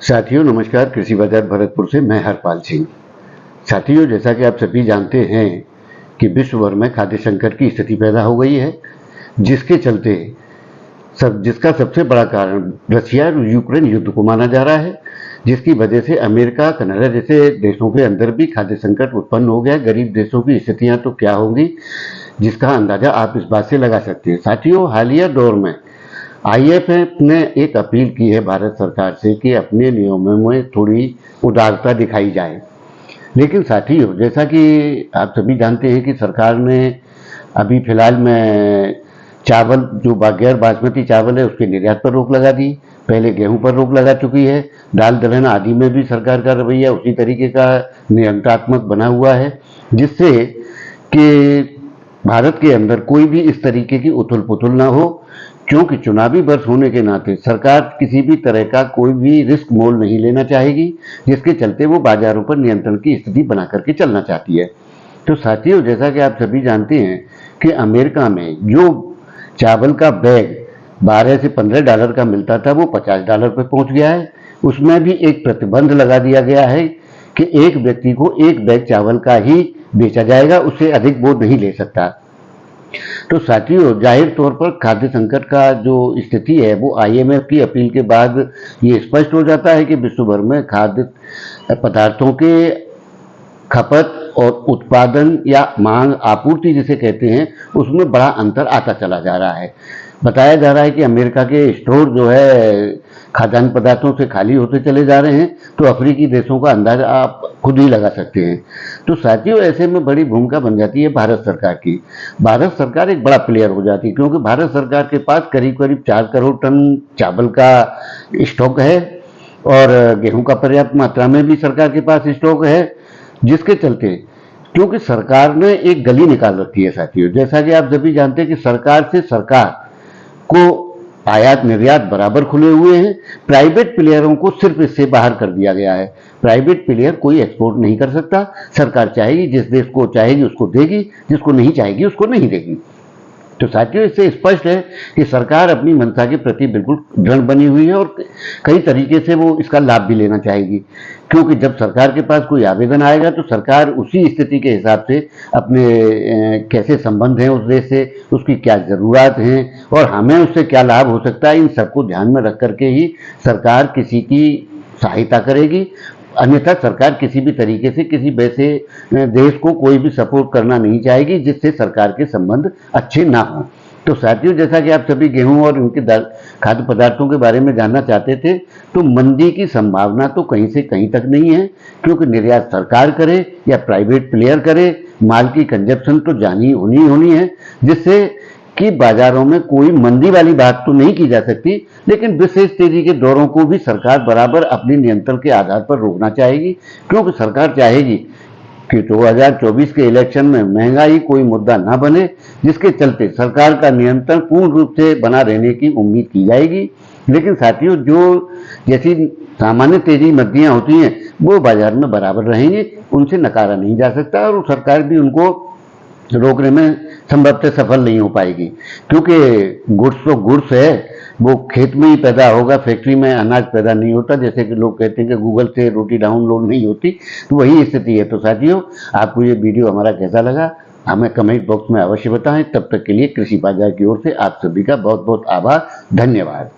साथियों नमस्कार। कृषि बाजार भरतपुर से मैं हरपाल सिंह। साथियों, जैसा कि आप सभी जानते हैं कि विश्व भर में खाद्य संकट की स्थिति पैदा हो गई है, जिसके चलते जिसका सबसे बड़ा कारण रशिया और यूक्रेन युद्ध को माना जा रहा है, जिसकी वजह से अमेरिका, कनाडा जैसे देशों के अंदर भी खाद्य संकट उत्पन्न हो गया। गरीब देशों की स्थितियां तो क्या होंगी, जिसका अंदाजा आप इस बात से लगा सकते हैं। साथियों, हालिया दौर में आईएमएफ ने एक अपील की है भारत सरकार से कि अपने नियमों में थोड़ी उदारता दिखाई जाए। लेकिन साथियों, जैसा कि आप सभी जानते हैं कि सरकार ने अभी फिलहाल में चावल जो गैर बासमती चावल है उसके निर्यात पर रोक लगा दी। पहले गेहूं पर रोक लगा चुकी है। दाल दलहन आदि में भी सरकार का रवैया उसी तरीके का नियंत्रणात्मक बना हुआ है, जिससे कि भारत के अंदर कोई भी इस तरीके की उथल पुथल ना हो। क्योंकि चुनावी वर्ष होने के नाते सरकार किसी भी तरह का कोई भी रिस्क मोल नहीं लेना चाहेगी, जिसके चलते वो बाजारों पर नियंत्रण की स्थिति बना करके चलना चाहती है। तो साथियों, जैसा कि आप सभी जानते हैं कि अमेरिका में जो चावल का बैग 12 से 15 डॉलर का मिलता था वो 50 डॉलर पर पहुंच गया है। उसमें भी एक प्रतिबंध लगा दिया गया है कि एक व्यक्ति को एक बैग चावल का ही बेचा जाएगा, उससे अधिक वो नहीं ले सकता। तो साथियों, जाहिर तौर पर खाद्य संकट का जो स्थिति है वो आईएमएफ की अपील के बाद ये स्पष्ट हो जाता है कि विश्व भर में खाद्य पदार्थों के खपत और उत्पादन या मांग आपूर्ति जिसे कहते हैं उसमें बड़ा अंतर आता चला जा रहा है। बताया जा रहा है कि अमेरिका के स्टोर जो है खाद्यान्न पदार्थों से खाली होते चले जा रहे हैं, तो अफ्रीकी देशों का अंदाजा आप खुद ही लगा सकते हैं। तो साथियों, ऐसे में बड़ी भूमिका बन जाती है भारत सरकार की। भारत सरकार एक बड़ा प्लेयर हो जाती है, क्योंकि भारत सरकार के पास करीब करीब 4 करोड़ टन चावल का स्टॉक है और गेहूं का पर्याप्त मात्रा में भी सरकार के पास स्टॉक है, जिसके चलते क्योंकि सरकार ने एक गली निकाल रखी है। साथियों, जैसा कि आप सभी जानते हैं कि सरकार से सरकार को आयात निर्यात बराबर खुले हुए हैं। प्राइवेट प्लेयरों को सिर्फ इससे बाहर कर दिया गया है। प्राइवेट प्लेयर कोई एक्सपोर्ट नहीं कर सकता। सरकार चाहेगी, जिस देश को चाहेगी उसको देगी, जिसको नहीं चाहेगी उसको नहीं देगी। तो साथियों, इससे स्पष्ट है कि सरकार अपनी मंशा के प्रति बिल्कुल दृढ़ बनी हुई है और कई तरीके से वो इसका लाभ भी लेना चाहेगी। क्योंकि जब सरकार के पास कोई आवेदन आएगा तो सरकार उसी स्थिति के हिसाब से अपने कैसे संबंध हैं उस देश से, उसकी क्या ज़रूरत हैं और हमें उससे क्या लाभ हो सकता है, इन सबको ध्यान में रख करके ही सरकार किसी की सहायता करेगी। अन्यथा सरकार किसी भी तरीके से किसी वैसे देश को कोई भी सपोर्ट करना नहीं चाहेगी जिससे सरकार के संबंध अच्छे ना हों। तो साथियों, जैसा कि आप सभी गेहूं और उनके खाद्य पदार्थों के बारे में जानना चाहते थे, तो मंदी की संभावना तो कहीं से कहीं तक नहीं है, क्योंकि निर्यात सरकार करे या प्राइवेट प्लेयर करे, माल की कंजप्शन तो जानी होनी है, जिससे कि बाजारों में कोई मंदी वाली बात तो नहीं की जा सकती। लेकिन विशेष तेजी के दौरों को भी सरकार बराबर अपने नियंत्रण के आधार पर रोकना चाहेगी, क्योंकि सरकार चाहेगी कि 2024 के इलेक्शन में महंगाई कोई मुद्दा ना बने, जिसके चलते सरकार का नियंत्रण पूर्ण रूप से बना रहने की उम्मीद की जाएगी। लेकिन साथियों, जो जैसी सामान्य तेजी मंदियां होती हैं वो बाजार में बराबर रहेंगी, उनसे नकारा नहीं जा सकता और सरकार भी उनको रोकने में संभवतः सफल नहीं हो पाएगी। क्योंकि गुड्स तो गुड्स है, वो खेत में ही पैदा होगा, फैक्ट्री में अनाज पैदा नहीं होता। जैसे कि लोग कहते हैं कि गूगल से रोटी डाउनलोड नहीं होती, तो वही स्थिति है। तो साथियों, आपको ये वीडियो हमारा कैसा लगा हमें कमेंट बॉक्स में अवश्य बताएं। तब तक के लिए कृषि बाजार की ओर से आप सभी का बहुत बहुत आभार, धन्यवाद।